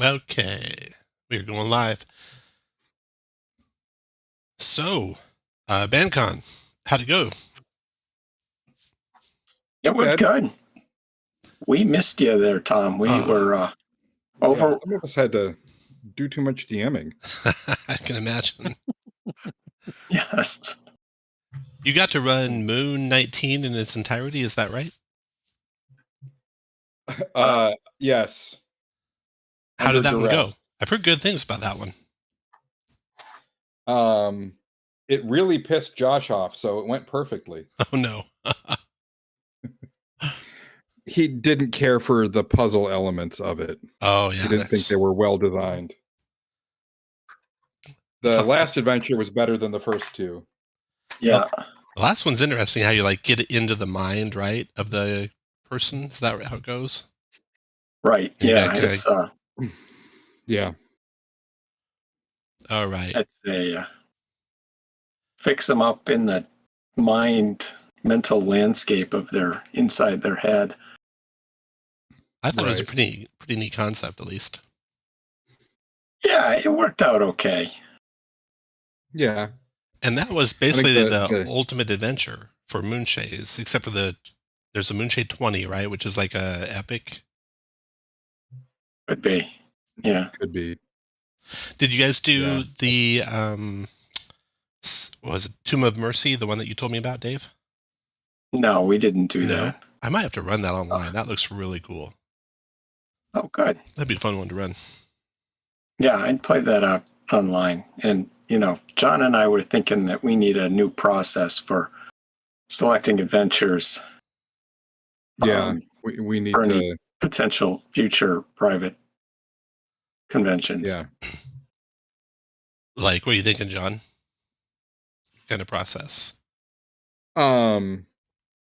Okay, we're going live. So, BandCon, how'd it go? Yeah, we're good. We missed you there, Tom. We were over. Yeah, some of us had to do too much DMing. I can imagine. Yes. You got to run Moon 19 in its entirety, is that right? Yes. How did that Under one go? duress. I've heard good things about that one. It really pissed Josh off, so it went perfectly. Oh no. He didn't care for the puzzle elements of it. Oh yeah. He didn't think they were well designed. The last adventure was better than the first two. Yeah. Well, the last one's interesting, how you like get it into the mind, right, of the person. Is that how it goes? Right. Yeah. It's yeah. All right. It's a fix them up in the mental landscape of inside their head. I thought it was a pretty neat concept, at least. Yeah, it worked out okay. Yeah. And that was basically the ultimate adventure for Moonshades, except for there's a Moonshade 20, right? Which is like a epic. Could be. Yeah. Could be. Did you guys do the, what was it, Tomb of Mercy, the one that you told me about, Dave? No, we didn't do that. I might have to run that online. That looks really cool. Oh, good. That'd be a fun one to run. Yeah, I'd play that up online. And, John and I were thinking that we need a new process for selecting adventures. Yeah, we need to potential future private conventions. Yeah. Like, what are you thinking, John? What kind of process? Well,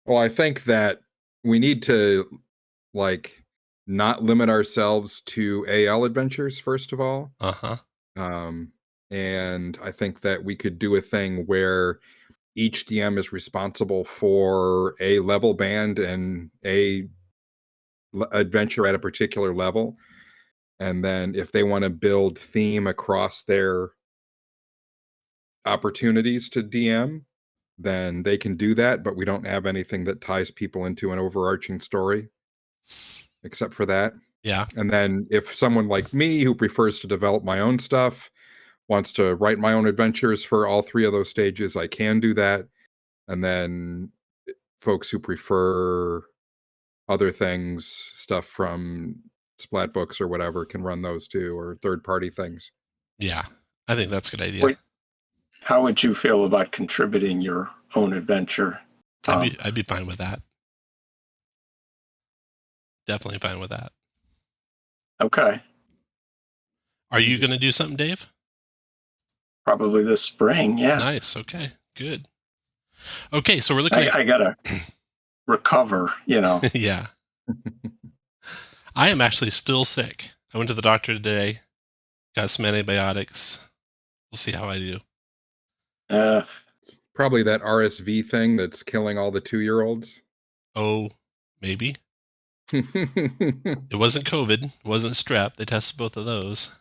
I think that we need to not limit ourselves to AL adventures, first of all. And I think that we could do a thing where each DM is responsible for a level band and a adventure at a particular level. And then if they want to build theme across their opportunities to DM, then they can do that, but we don't have anything that ties people into an overarching story except for that. Yeah. And then if someone like me who prefers to develop my own stuff wants to write my own adventures for all three of those stages, I can do that. And then folks who prefer other things, stuff from Splat Books or whatever, can run those too, or third-party things. Yeah, I think that's a good idea. Wait, how would you feel about contributing your own adventure, Tom? I'd be fine with that. Definitely fine with that. Okay. Are you going to do something, Dave? Probably this spring, yeah. Nice, okay, good. Okay, so we're looking I gotta recover, Yeah. I am actually still sick. I went to the doctor today, got some antibiotics. We'll see how I do. Probably that RSV thing that's killing all the 2-year-olds. Oh, maybe. It wasn't COVID. It wasn't strep. They tested both of those.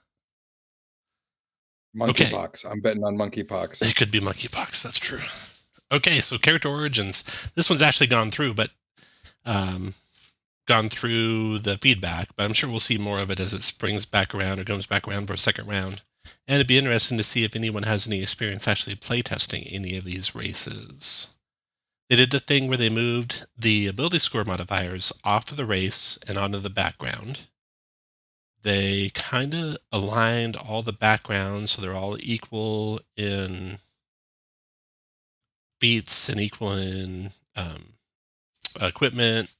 Monkeypox. I'm betting on monkeypox. It could be monkeypox. That's true. Okay, so character origins. This one's actually gone through, but gone through the feedback. But I'm sure we'll see more of it as it springs back around or comes back around for a second round. And it'd be interesting to see if anyone has any experience actually playtesting any of these races. They did a thing where they moved the ability score modifiers off of the race and onto the background. They kind of aligned all the backgrounds so they're all equal in feats and equal in equipment.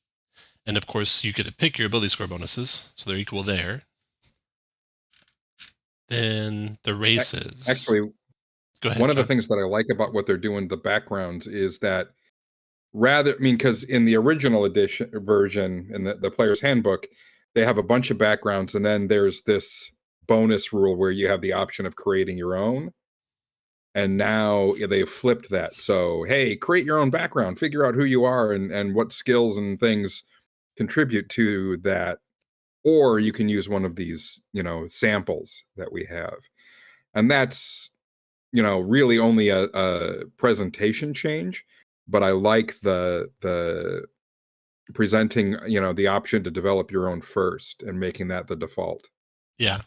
And of course, you get to pick your ability score bonuses, so they're equal there. Then the races. Actually, go ahead. One of the things that I like about what they're doing, the backgrounds, is that because in the original version, in the player's handbook, they have a bunch of backgrounds, and then there's this bonus rule where you have the option of creating your own. And now they've flipped that. So, hey, create your own background, figure out who you are and what skills and things contribute to that or you can use one of these, samples that we have. And that's, really only a presentation change, but I like the presenting, the option to develop your own first and making that the default. Yeah.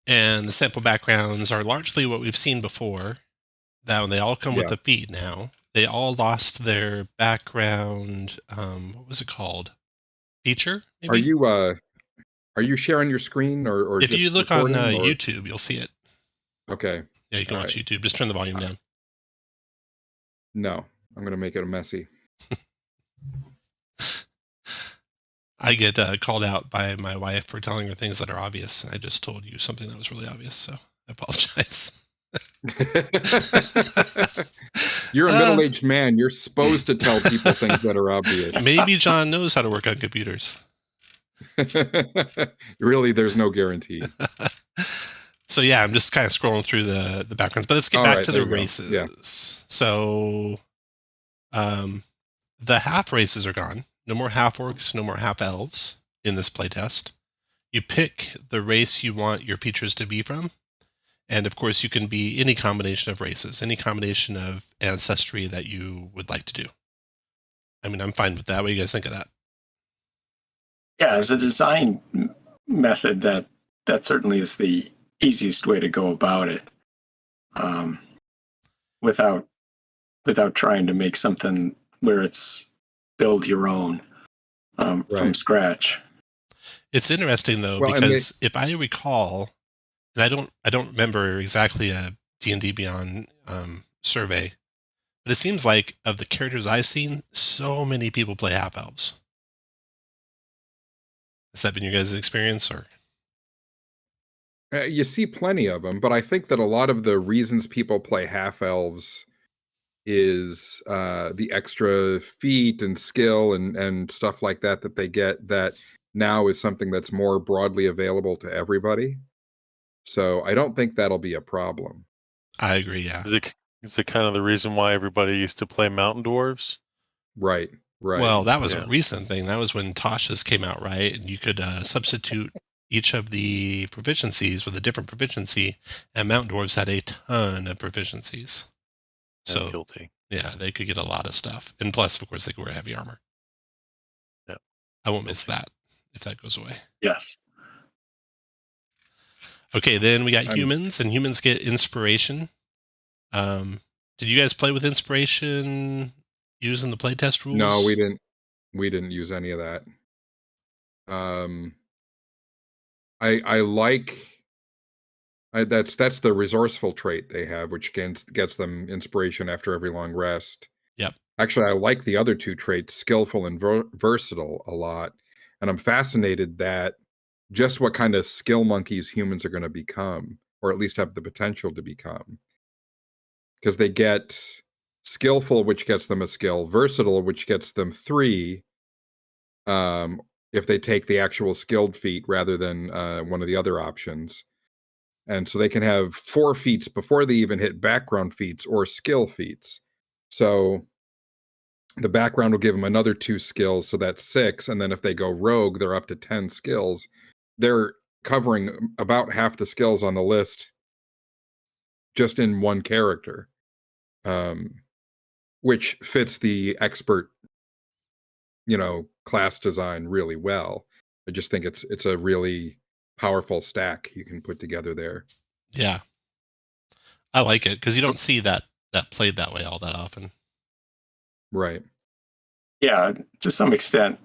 And the sample backgrounds are largely what we've seen before. Now they all come with Yeah. a feed now. They all lost their background. What was it called? Feature, Are maybe? you sharing your screen or If you just look on recording or YouTube, you'll see it. okay. Yeah, you can All watch right. YouTube. Just turn the volume down. No, I'm going to make it a messy. I get called out by my wife for telling her things that are obvious, and I just told you something that was really obvious, so I apologize. You're a middle-aged man. You're supposed to tell people things that are obvious. Maybe John knows how to work on computers. Really, there's no guarantee. So yeah, I'm just kind of scrolling through the backgrounds, but let's get All back right, to there the you go. races. Yeah. So, the half races are gone. No more half orcs, no more half elves in this playtest. You pick the race you want your features to be from, and of course, you can be any combination of races, any combination of ancestry that you would like to do. I mean, I'm fine with that. What do you guys think of that? Yeah, as a design method, that certainly is the easiest way to go about it, um, without trying to make something where it's build your own from Right. scratch. It's interesting though, Well, and because if I recall, and I don't remember exactly a D&D Beyond survey, but it seems like of the characters I've seen, so many people play half elves. Has that been your guys' experience, or? you see plenty of them, but I think that a lot of the reasons people play half elves is the extra feat and skill and stuff like that that they get that now is something that's more broadly available to everybody. So I don't think that'll be a problem. I agree, yeah. Is it kind of the reason why everybody used to play mountain dwarves? Right. Well, that was a Yeah. recent thing. That was when Tasha's came out, right? And you could substitute each of the proficiencies with a different proficiency, and Mountain Dwarves had a ton of proficiencies. I'm So, guilty. yeah, they could get a lot of stuff. And plus, of course, they could wear heavy armor. Yeah. I won't miss that if that goes away. Yes. Okay, then we got humans, and humans get inspiration. Did you guys play with inspiration using the playtest rules? No, we didn't. We didn't use any of that. I like that's the resourceful trait they have, which gets them inspiration after every long rest. Yep. Actually, I like the other two traits, skillful and versatile, a lot, and I'm fascinated that just what kind of skill monkeys humans are going to become, or at least have the potential to become, because they get skillful, which gets them a skill, versatile, which gets them 3. If they take the actual skilled feat rather than one of the other options. And so they can have 4 feats before they even hit background feats or skill feats. So the background will give them another 2 skills, so that's 6. And then if they go rogue, they're up to 10 skills. They're covering about half the skills on the list just in one character, which fits the expert, class design really well. I just think it's a really powerful stack you can put together there. Yeah. I like it because you don't see that played that way all that often. Right. Yeah, to some extent,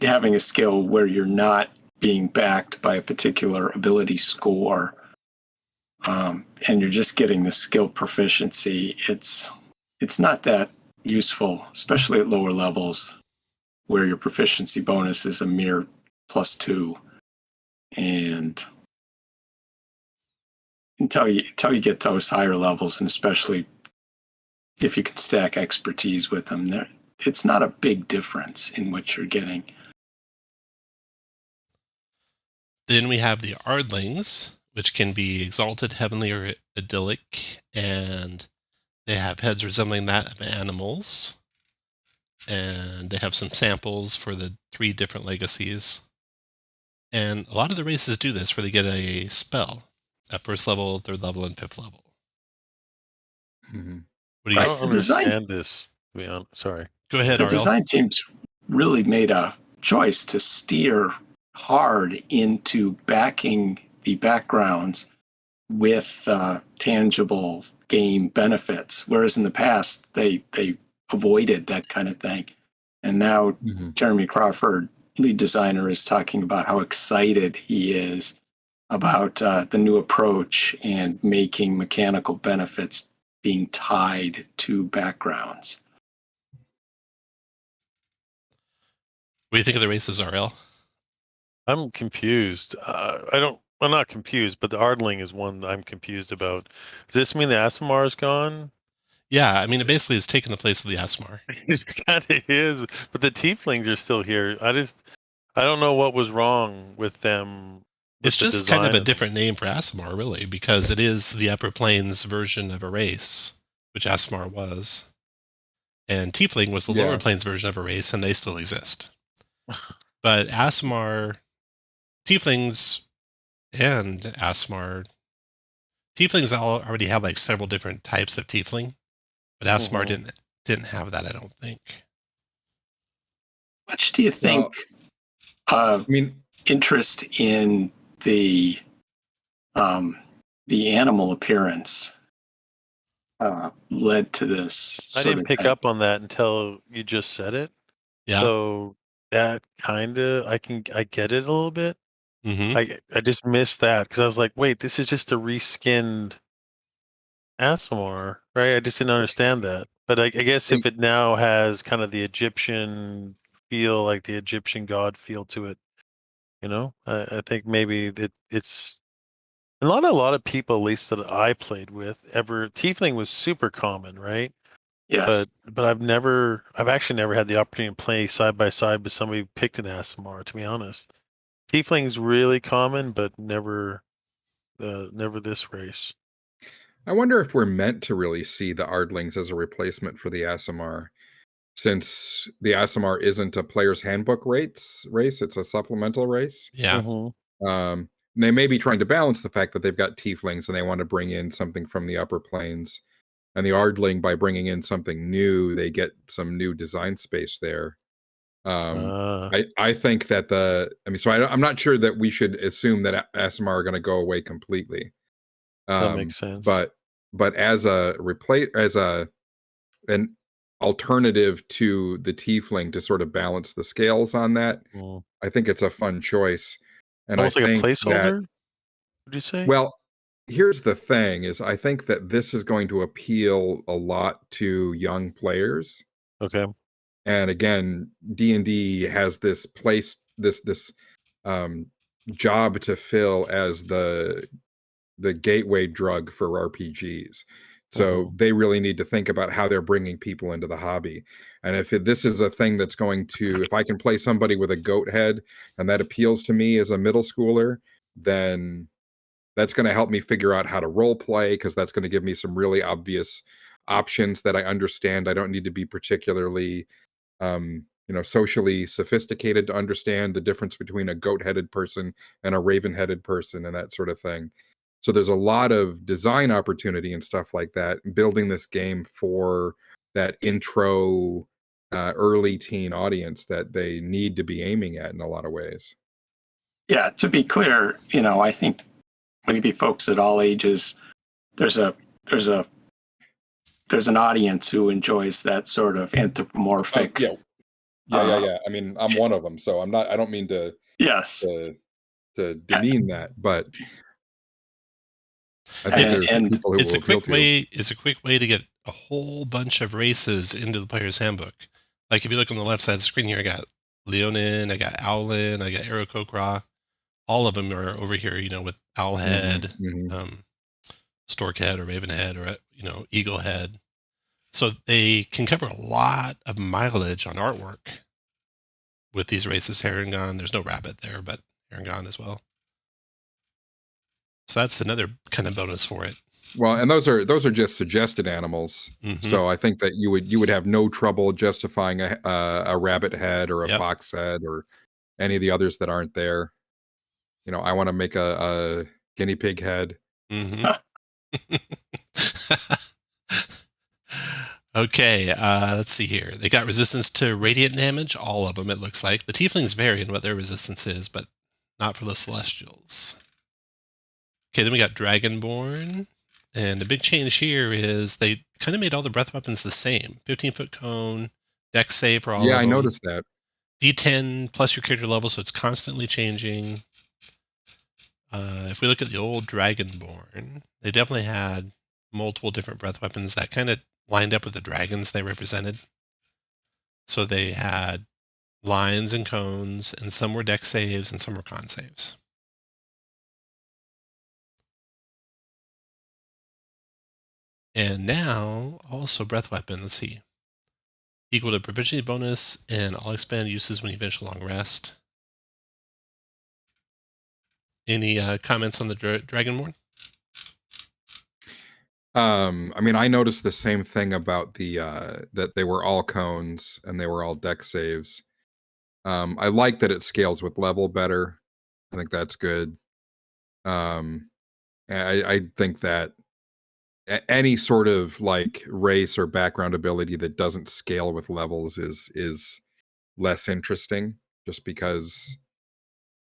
having a skill where you're not being backed by a particular ability score, and you're just getting the skill proficiency, it's not that useful, especially at lower levels where your proficiency bonus is a mere +2. And until you get to those higher levels, and especially if you can stack expertise with them, it's not a big difference in what you're getting. Then we have the Ardlings, which can be exalted, heavenly, or idyllic, and they have heads resembling that of animals. And they have some samples for the 3 different legacies. And a lot of the races do this where they get a spell at first level, third level, and fifth level. Mhm. What do you I Right. don't The design- understand this. To be honest, sorry. Go ahead, The Ariel. design teams really made a choice to steer hard into backing the backgrounds with tangible game benefits, whereas in the past they avoided that kind of thing. And now Mhm. Jeremy Crawford, lead designer, is talking about how excited he is about the new approach and making mechanical benefits being tied to backgrounds. What do you think of the races, Ariel? I'm confused. I don't. I'm not confused, but the Ardling is one I'm confused about. Does this mean the Asimar is gone? Yeah, I mean, it basically has taken the place of the Asmar. It kind of is, but the Tieflings are still here. I don't know what was wrong with them. With It's the just kind of a design different name for Asmar, really, because it is the upper planes version of a race, which Asmar was. And Tiefling was the Yeah. lower planes version of a race, and they still exist. But Asmar, Tieflings and Asmar, Tieflings already have like several different types of Tiefling, but Asmar didn't have that, I don't think. Much do you think I mean, interest in the animal appearance led to this I sort didn't of pick thing? up on that until you just said it. Yeah. So that kind of I get it a little bit. Mm-hmm. I just missed that because I was like, wait, this is just a reskinned Asimar, right? I just didn't understand that. But I guess if it now has kind of the Egyptian feel, like the Egyptian god feel to it, I think maybe it's a lot of people, at least that I played with, Tiefling was super common, right? Yes. But I've actually never had the opportunity to play side by side with somebody who picked an Asimar, to be honest. Tiefling's really common, but never this race. I wonder if we're meant to really see the Ardlings as a replacement for the Asimar, since the Asimar isn't a player's handbook race, it's a supplemental race. Yeah. They may be trying to balance the fact that they've got Tieflings and they want to bring in something from the upper planes. And the Ardling, by bringing in something new, they get some new design space there. I think that I'm not sure that we should assume that Asimar are going to go away completely. That makes sense. But as an alternative to the Tiefling to sort of balance the scales on that, I think it's a fun choice. And almost I like a think placeholder, would you say? well, here's the thing: is I think that this is going to appeal a lot to young players. Okay. And again, D&D has this place, this job to fill as the gateway drug for RPGs. So they really need to think about how they're bringing people into the hobby. And if this is a thing that's going to, if I can play somebody with a goat head and that appeals to me as a middle schooler, then that's going to help me figure out how to role play, because that's going to give me some really obvious options that I understand. I don't need to be particularly socially sophisticated to understand the difference between a goat-headed person and a raven-headed person and that sort of thing. So there's a lot of design opportunity and stuff like that, building this game for that intro early teen audience that they need to be aiming at in a lot of ways. Yeah, to be clear, I think maybe folks at all ages, there's an audience who enjoys that sort of anthropomorphic. Yeah. I mean, I'm one of them, so I don't mean to demean that, but I think there's people who it's will appeal to. It's a quick way to get a whole bunch of races into the player's handbook. Like if you look on the left side of the screen here, I got Leonin, I got Owlin, I got Aarakocra. All of them are over here, with Owlhead, Storkhead or Ravenhead or, Eaglehead. So they can cover a lot of mileage on artwork with these races. Harengon, there's no rabbit there, but Harengon as well. So that's another kind of bonus for it. Well, and those are just suggested animals. So I think that you would have no trouble justifying a rabbit head or a fox head or any of the others that aren't there. I want to make a guinea pig head. Mm-hmm. Okay, let's see here. They got resistance to radiant damage, all of them, it looks like. The Tieflings vary in what their resistance is, but not for the Celestials. Okay, then we got Dragonborn. And the big change here is they kind of made all the breath weapons the same. 15-foot cone, dex save for all of them. Yeah, I noticed that. D10 plus your character level, so it's constantly changing. If we look at the old Dragonborn, they definitely had multiple different breath weapons that kind of lined up with the dragons they represented. So they had lines and cones, and some were dex saves and some were con saves. And now, also breath weapon, let's see. Equal to proficiency bonus and all expand uses when you finish a long rest. Any comments on the Dragonborn? I mean, I noticed the same thing about the that they were all cones and they were all dex saves. I like that it scales with level better. I think that's good. I think that any sort of like race or background ability that doesn't scale with levels is less interesting, just because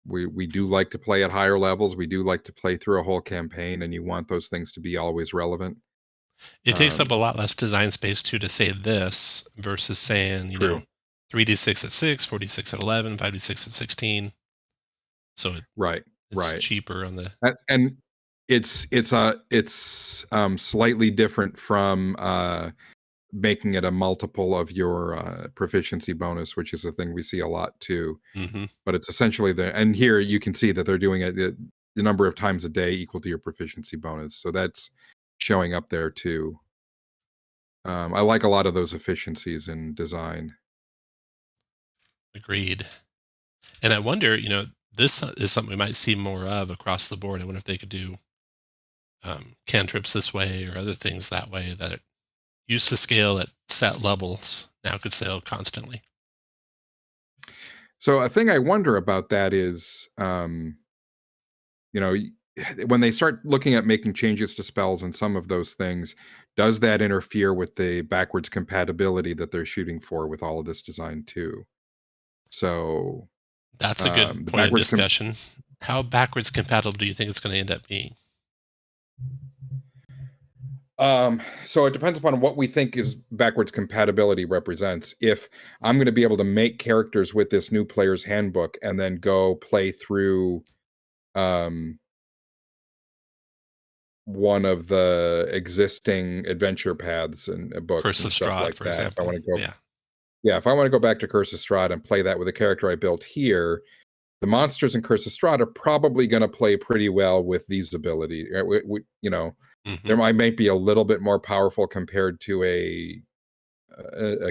we do like to play at higher levels. We do like to play through a whole campaign, and you want those things to be always relevant. It takes up a lot less design space too to say this versus saying, you know, 3d6 at 6, 4d6 at 11, 5d6 at 16. So it's cheaper on the and it's slightly different from making it a multiple of your proficiency bonus, which is a thing we see a lot too. Mm-hmm. But it's essentially and here you can see that they're doing it the number of times a day equal to your proficiency bonus, so that's showing up there too. I like a lot of those efficiencies in design. Agreed. And I wonder, you know, this is something we might see more of across the board. I wonder if they could do cantrips this way or other things that way that it used to scale at set levels, now could scale constantly. So a thing I wonder about that is, you know, when they start looking at making changes to spells and some of those things, does that interfere with the backwards compatibility that they're shooting for with all of this design too? So that's a good point of discussion. How backwards compatible do you think it's going to end up being? So it depends upon what we think is backwards compatibility represents. If I'm going to be able to make characters with this new player's handbook and then go play through one of the existing adventure paths and books Curse and of stuff Strahd, like for that. example. If I want to go, if I want to go back to Curse of Strahd and play that with a character I built here, the monsters in Curse of Strahd are probably going to play pretty well with these abilities. You know, there might be a little bit more powerful compared to a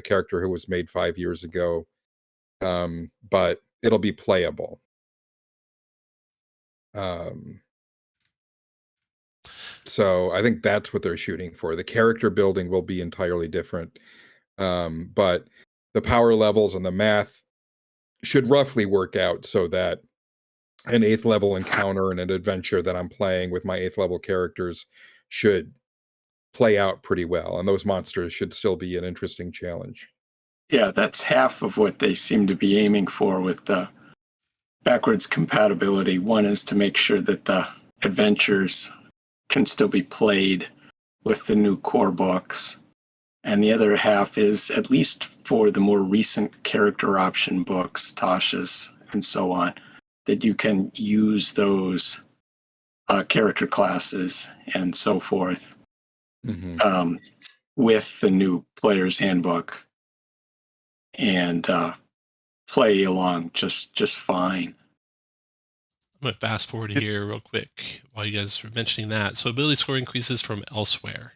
character who was made 5 years ago, but it'll be playable. So I think that's what they're shooting for. The character building will be entirely different, but the power levels and the math should roughly work out so that an 8th level encounter and an adventure that I'm playing with my 8th level characters should play out pretty well, and those monsters should still be an interesting challenge. Yeah, that's half of what they seem to be aiming for with the backwards compatibility. One is to make sure that the adventures can still be played with the new core books. And the other half is, at least for the more recent character option books, Tasha's and so on, that you can use those character classes and so forth with the new player's handbook and play along just fine. I'm going to fast forward here real quick while you guys are mentioning that. So ability score increases from elsewhere.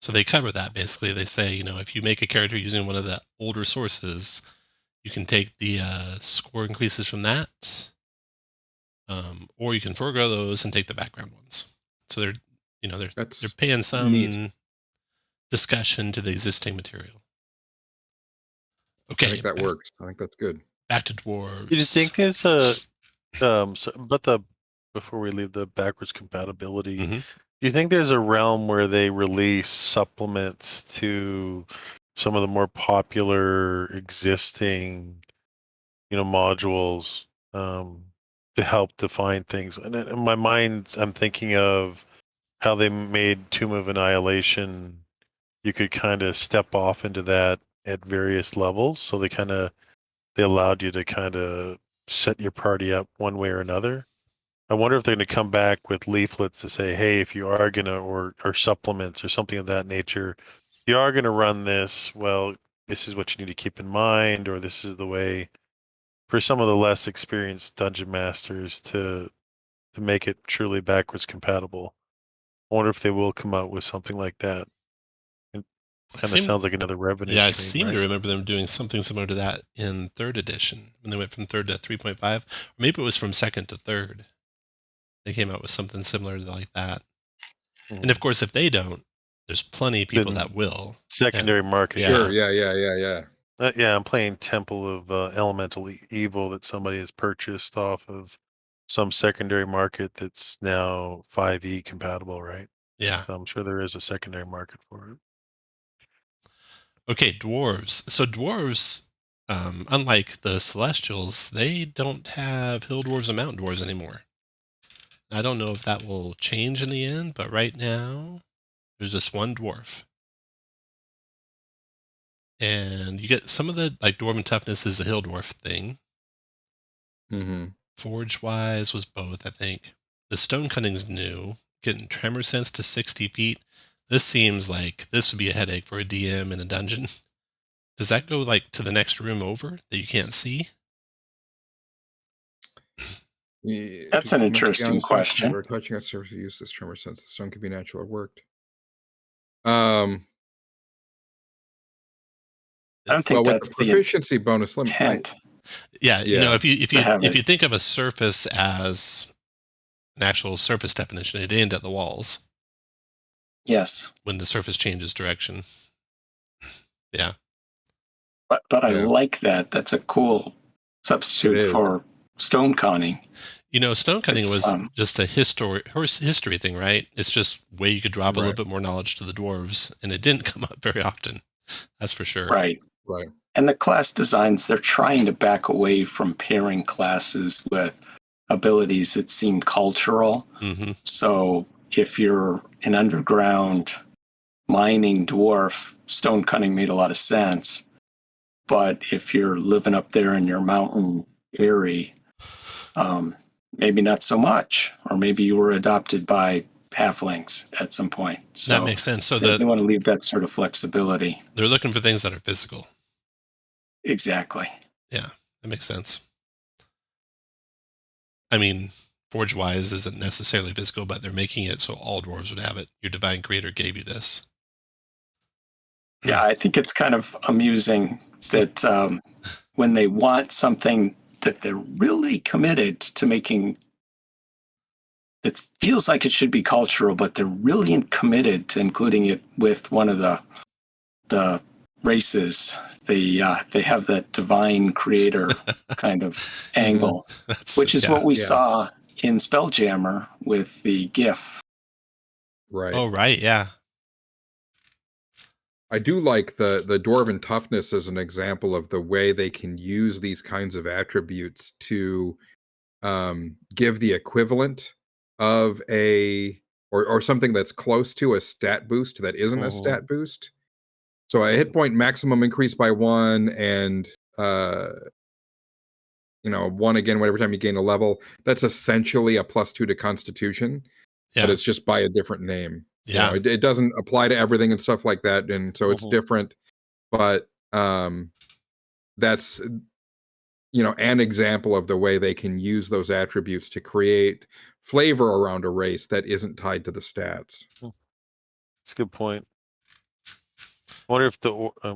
So they cover that basically. They say, you know, if you make a character using one of the older sources, you can take the score increases from that, or you can forego those and take the background ones. So they're, you know, they're paying some discussion to the existing material. Okay, I think that works. I think that's good. Back to dwarves. Do you think it's a but the before we leave the backwards compatibility. Mhm. Do you think there's a realm where they release supplements to some of the more popular existing, modules to help define things? And in my mind, I'm thinking of how they made Tomb of Annihilation. You could kind of step off into that at various levels. So they allowed you to kind of set your party up one way or another. I wonder if they're going to come back with leaflets to say, hey, if you are going to, or supplements or something of that nature, if you are going to run this, well, this is what you need to keep in mind, or this is the way for some of the less experienced dungeon masters to make it truly backwards compatible. I wonder if they will come out with something like that. It kind of sounds like another revenue I stream, seem right? to remember them doing something similar to that in 3rd edition when they went from 3rd to 3.5, or maybe it was from 2nd to 3rd. They came out with something similar like that. And of course, if they don't, there's plenty of people Then that will. secondary market. Yeah. Sure. Yeah. Yeah, I'm playing Temple of Elemental Evil that somebody has purchased off of some secondary market that's now 5e compatible, right? Yeah. So I'm sure there is a secondary market for it. Okay, dwarves. So dwarves, unlike the celestials, they don't have hill dwarves and mountain dwarves anymore. I don't know if that will change in the end, but right now there's just one dwarf. And you get some of the, like, dwarven toughness is a hill dwarf thing. Mm-hmm. Forge wise was both, I think. The stone cutting's new. Getting tremor sense to 60 feet. This seems like this would be a headache for a DM in a dungeon. Does that go like to the next room over that you can't see? That's an interesting question. Or touching a surface use this tremor sense. The stone could be natural or worked. I don't think that's with the proficiency bonus limit. intent. Yeah, if you think of a surface as an actual surface definition, it'd end at the walls. Yes. When the surface changes direction. Yeah. But I like that. That's a cool substitute for stone cutting. Stone cutting was just a history thing, right? It's just a way you could drop a little bit more knowledge to the dwarves, and it didn't come up very often. That's for sure. Right. And the class designs, they're trying to back away from pairing classes with abilities that seem cultural. Mm-hmm. So if you're an underground mining dwarf, stone cutting made a lot of sense. But if you're living up there in your mountain area, maybe not so much. Or maybe you were adopted by halflings at some point. So that makes sense. So they want to leave that sort of flexibility. They're looking for things that are physical. Exactly. Yeah, that makes sense. I mean, forge-wise isn't necessarily physical, but they're making it so all dwarves would have it. Your divine creator gave you this. Yeah, I think it's kind of amusing that when they want something that they're really committed to making, it feels like it should be cultural, but they're really committed to including it with one of the races. They have that divine creator kind of angle, which is what we saw in Spelljammer with the GIF. Right. Oh, right. Yeah. I do like the dwarven toughness as an example of the way they can use these kinds of attributes to give the equivalent of or something that's close to a stat boost that isn't a stat boost. So a hit point maximum increase by 1 and 1 again whenever time you gain a level. That's essentially a +2 to Constitution, but it's just by a different name. Yeah. It doesn't apply to everything and stuff like that, and so it's different. But that's an example of the way they can use those attributes to create flavor around a race that isn't tied to the stats. That's a good point. I wonder if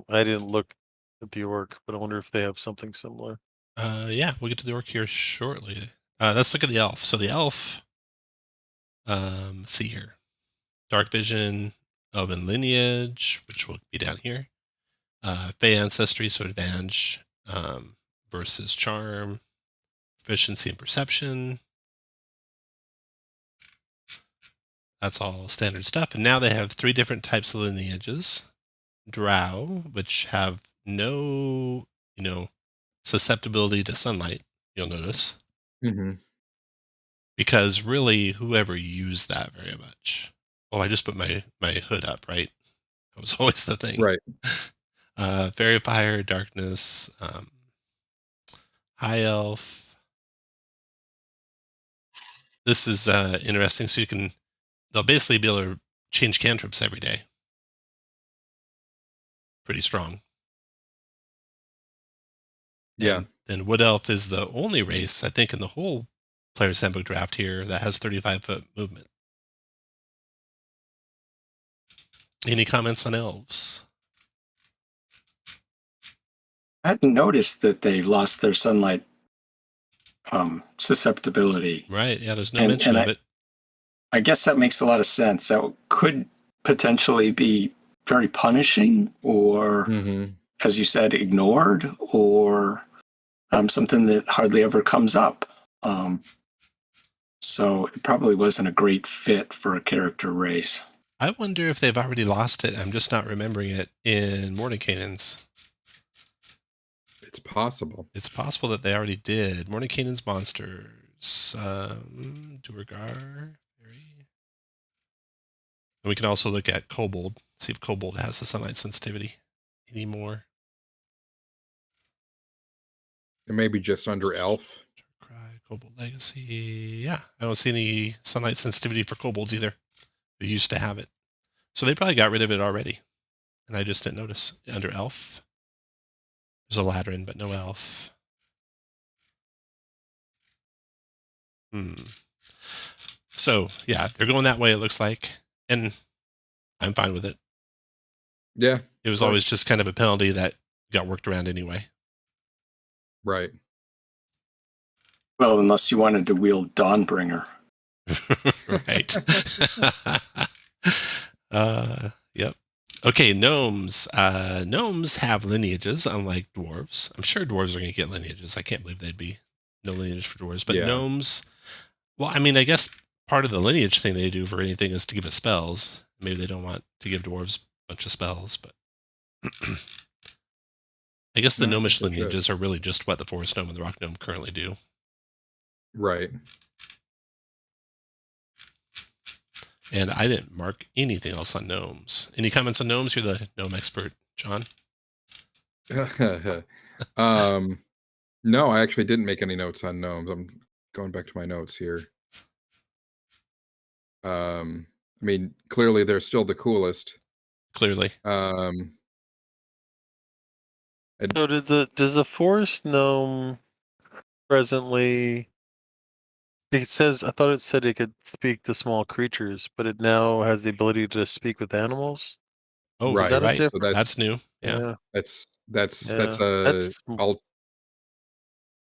I didn't look at the orc, but I wonder if they have something similar. Yeah, we'll get to the orc here shortly. Let's look at the elf. So the elf, let's see here. Dark vision, elven lineage, which will be down here. Fey ancestry, so advantage versus charm, proficiency and perception. That's all standard stuff. And now they have 3 different types of lineages. Drow, which have no, susceptibility to sunlight, you'll notice. Mm-hmm. Because really, whoever used that very much. Oh, I just put my hood up, right? That was always the thing. Right. Fairy Fire, Darkness, High Elf. This is interesting. So they'll basically be able to change cantrips every day. Pretty strong. Yeah. And then Wood Elf is the only race, I think, in the whole Player's Handbook draft here that has 35-foot movement. Any comments on elves? I hadn't noticed that they lost their sunlight susceptibility. Right, yeah, there's no mention of it. I guess that makes a lot of sense. That could potentially be very punishing, or, as you said, ignored, or something that hardly ever comes up. So it probably wasn't a great fit for a character race. I wonder if they've already lost it. I'm just not remembering it in Mordenkainen's. It's possible. It's possible that they already did. Mordenkainen's monsters. Duergar. And we can also look at Kobold, see if Kobold has the sunlight sensitivity anymore. It may be just under Elf. Cry, Kobold Legacy. Yeah, I don't see any sunlight sensitivity for Kobolds either. They used to have it. So they probably got rid of it already. And I just didn't notice. Under Elf, there's a Ladrin, but no Elf. So, yeah, they're going that way, it looks like. And I'm fine with it. Yeah. It was always just kind of a penalty that got worked around anyway. Right. Well, unless you wanted to wield Dawnbringer. Right. Yep. Okay, gnomes. Gnomes have lineages, unlike dwarves. I'm sure dwarves are going to get lineages. I can't believe they'd be no lineage for dwarves. But gnomes, well, I mean, I guess part of the lineage thing they do for anything is to give it spells. Maybe they don't want to give dwarves a bunch of spells, but I guess the gnomish lineages are really just what the forest gnome and the rock gnome currently do. Right. And I didn't mark anything else on gnomes. Any comments on gnomes? You're the gnome expert, John. No, I actually didn't make any notes on gnomes. I'm going back to my notes here. I mean, clearly they're still the coolest. Clearly. So does the forest gnome presently? I thought it said it could speak to small creatures, but it now has the ability to speak with animals. Oh, right, is that right. So that's new. Yeah.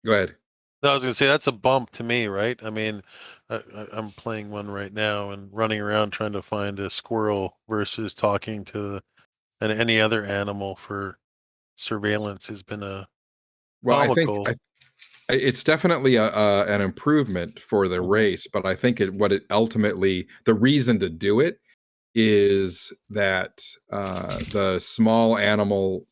Go ahead. No, I was gonna say that's a bump to me, right? I mean, I'm playing one right now and running around trying to find a squirrel versus talking to any other animal for surveillance has been a comical. I think it's definitely an improvement for the race, but I think what it ultimately, the reason to do it is that the small animal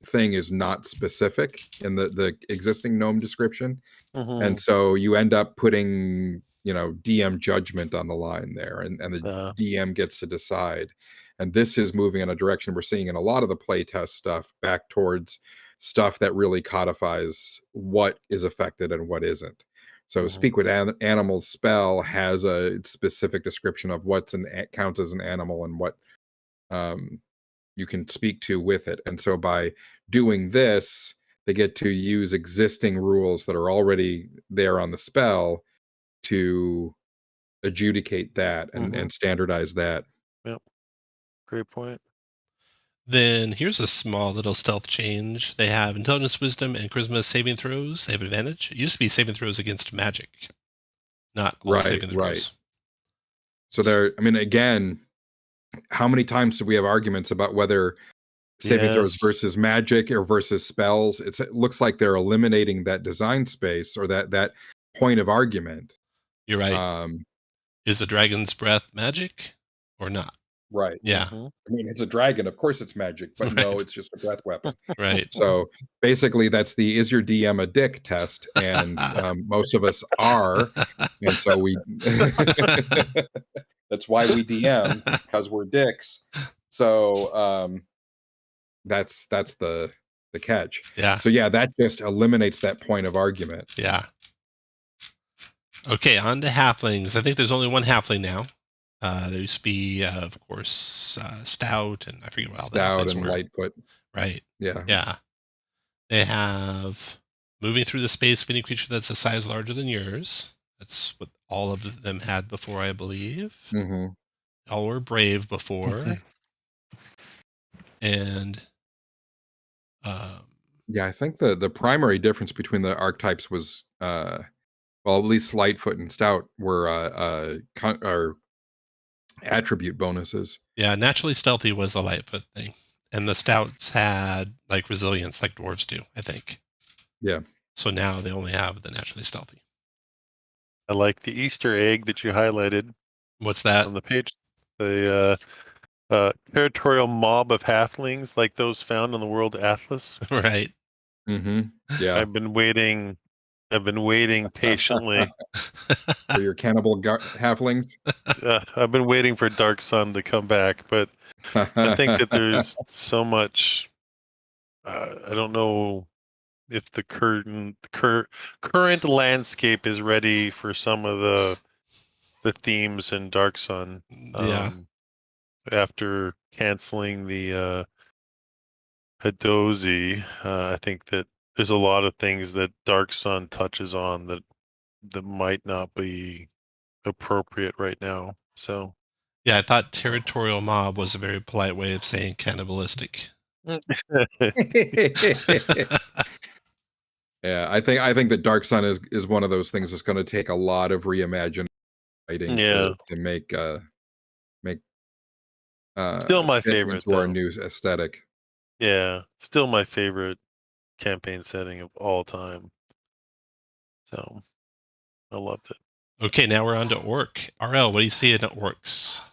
thing is not specific in the existing gnome description. And so you end up putting, DM judgment on the line there, and the DM gets to decide. And this is moving in a direction we're seeing in a lot of the playtest stuff back towards stuff that really codifies what is affected and what isn't. So Speak with Animals spell has a specific description of what's counts as an animal and what you can speak to with it. And so by doing this, they get to use existing rules that are already there on the spell to adjudicate that and standardize that. Yep. Great point. Then here's a small little stealth change. They have intelligence, wisdom, and charisma saving throws. They have advantage. It used to be saving throws against magic, not all saving throws. Right. So again, how many times do we have arguments about whether saving throws versus magic or versus spells? It looks like they're eliminating that design space or that point of argument. You're right. Is a dragon's breath magic or not? Right. Yeah. Mhm. I mean, it's a dragon. Of course it's magic, but no, Right. it's just a breath weapon. Right. So basically, that's the is your DM a dick test, and most of us are, and so we. That's why we DM, because we're dicks. So that's the catch. Yeah. So yeah, that just eliminates that point of argument. Yeah. Okay, on to halflings. I think there's only one halfling now. There used to be, of course, stout, and I forget what all the Stout halflings and were. Lightfoot. Right. Yeah. Yeah. They have moving through the space of any creature that's a size larger than yours. That's what all of them had before, I believe. Mm-hmm. All were brave before. And Yeah, I think the primary difference between the archetypes was well, at least Lightfoot and Stout were or attribute bonuses. yeah, naturally stealthy was a Lightfoot thing. And the stouts had like resilience like dwarves do, I think. Yeah. So now they only have the naturally stealthy. I like the Easter egg that you highlighted What's that? on the page. The territorial mob of halflings, like those found on the World Atlas. Right. Mm-hmm. Yeah. I've been waiting patiently. For your cannibal halflings. I've been waiting for Dark Sun to come back, but I think that there's so much. I don't know if the current landscape is ready for some of the themes in Dark Sun. Yeah. After canceling the Hadozi, I think that there's a lot of things that Dark Sun touches on that might not be appropriate right now. So Yeah, I thought territorial mob was a very polite way of saying cannibalistic. Yeah, I think that Dark Sun is one of those things that's going to take a lot of reimagining Yeah. to make Still my fit favorite, into our though. new aesthetic. Yeah, still my favorite campaign setting of all time. So I loved it. Okay, now we're on to Orc. RL, what do you see in Orcs?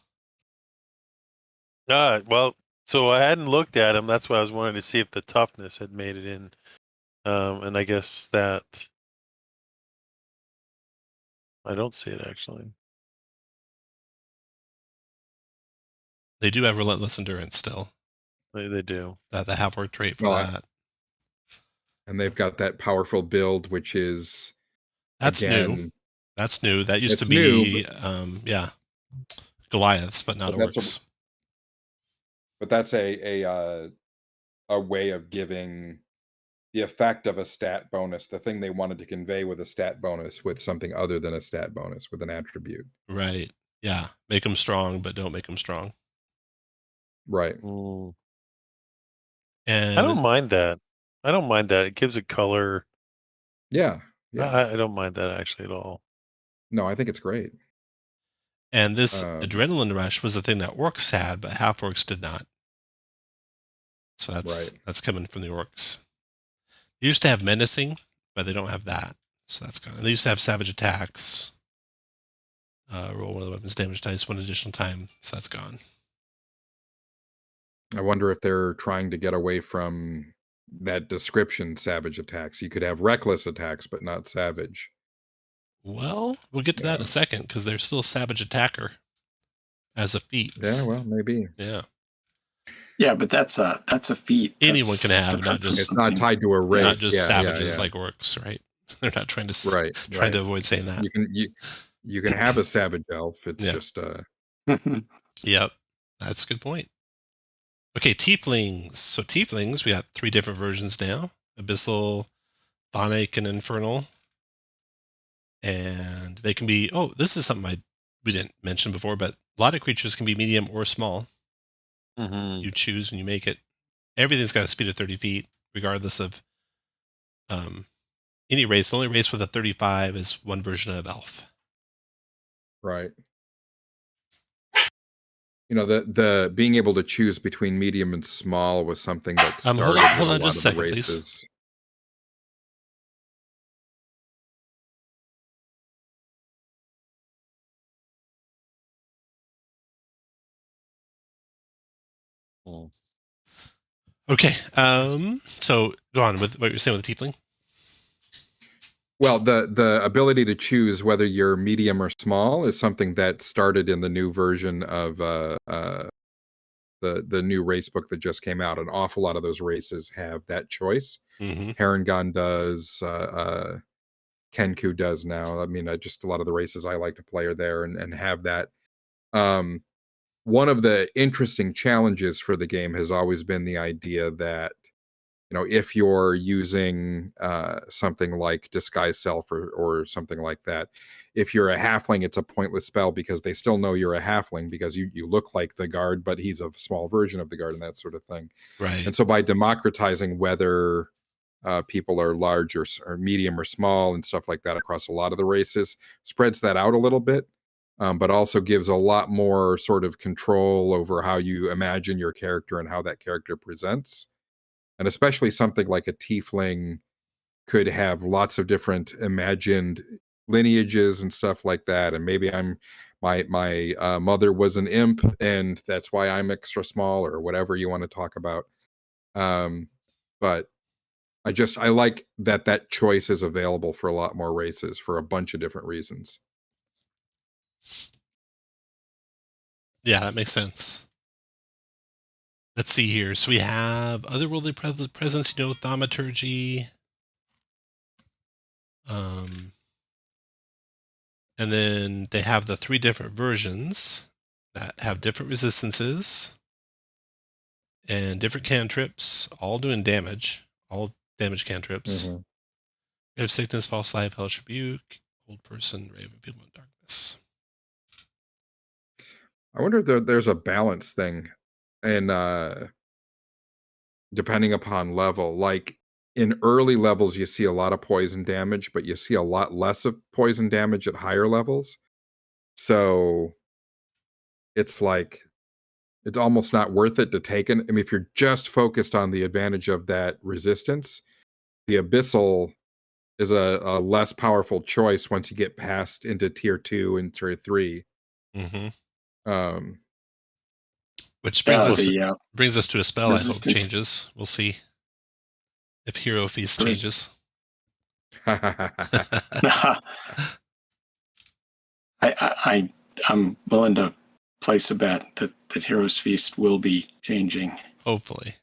Well, so I hadn't looked at them. That's why I was wanting to see if the toughness had made it in. And I guess that I don't see it actually. They do have relentless endurance still. They do. The half orc trait for Well, that. And they've got that powerful build, which is That's new. again, That's new. That used it's to be new, yeah. Goliaths, but not but orcs. that's a way of giving the effect of a stat bonus, the thing they wanted to convey with a stat bonus, with something other than a stat bonus, with an attribute. Right. Yeah. Make them strong, but don't make them strong. Right. Mm. And I don't mind that. It gives a color. Yeah. Yeah. I don't mind that actually at all. No, I think it's great. And this adrenaline rush was the thing that orcs had, but half orcs did not. So that's coming from the orcs. They used to have menacing, but they don't have that. So that's gone. And they used to have savage attacks. Roll one of the weapons damage dice one additional time. So that's gone. I wonder if they're trying to get away from that description, savage attacks. You could have reckless attacks, but not savage. Well, we'll get to that in a second because they're still a savage attacker as a feat. Yeah, well, maybe. Yeah. Yeah, but that's a feat. Anyone can have, not just it's not tied to a race. Not just savages like orcs, right? They're not trying to trying to avoid saying that. You can have a savage elf. It's just Yep. That's a good point. Okay, tieflings. So tieflings, we got 3 different versions now. Abyssal, Chthonic, and Infernal. And they can be this is something we didn't mention before, but a lot of creatures can be medium or small. Mm-hmm. You choose when you make it. Everything's got a speed of 30 feet, regardless of any race. The only race with a 35 is one version of elf. Right. You know, the being able to choose between medium and small was something that started hold on just a second, please. Oh. Okay. So go on with what you're saying with the tiefling. Well, the ability to choose whether you're medium or small is something that started in the new version of the new race book that just came out. An awful lot of those races have that choice. Mm-hmm. Harengon does. Kenku does now. I mean, just a lot of the races I like to play are there and have that. One of the interesting challenges for the game has always been the idea that, if you're using something like Disguise Self or something like that, if you're a halfling, it's a pointless spell because they still know you're a halfling because you look like the guard, but he's a small version of the guard and that sort of thing. Right. And so by democratizing whether people are large or medium or small and stuff like that across a lot of the races, spreads that out a little bit, but also gives a lot more sort of control over how you imagine your character and how that character presents. And especially something like a tiefling could have lots of different imagined lineages and stuff like that. And maybe my mother was an imp and that's why I'm extra small or whatever you want to talk about. But I like that choice is available for a lot more races for a bunch of different reasons. Yeah, that makes sense. Let's see here. So we have otherworldly presence, thaumaturgy. And then they have the 3 different versions that have different resistances and different cantrips, all doing damage, all damage cantrips. Mm-hmm. We have sickness, false life, hellish rebuke, old person, raven, people in darkness. I wonder if there's a balance thing, and depending upon level, like in early levels, you see a lot of poison damage, but you see a lot less of poison damage at higher levels. So it's like it's almost not worth it to take it. I mean, if you're just focused on the advantage of that resistance, the abyssal is a less powerful choice once you get past into tier 2 and tier 3. Mm-hmm. Which brings us to a spell resistance. I hope changes. We'll see if Hero Feast changes. I'm willing to place a bet that Hero's Feast will be changing. Hopefully.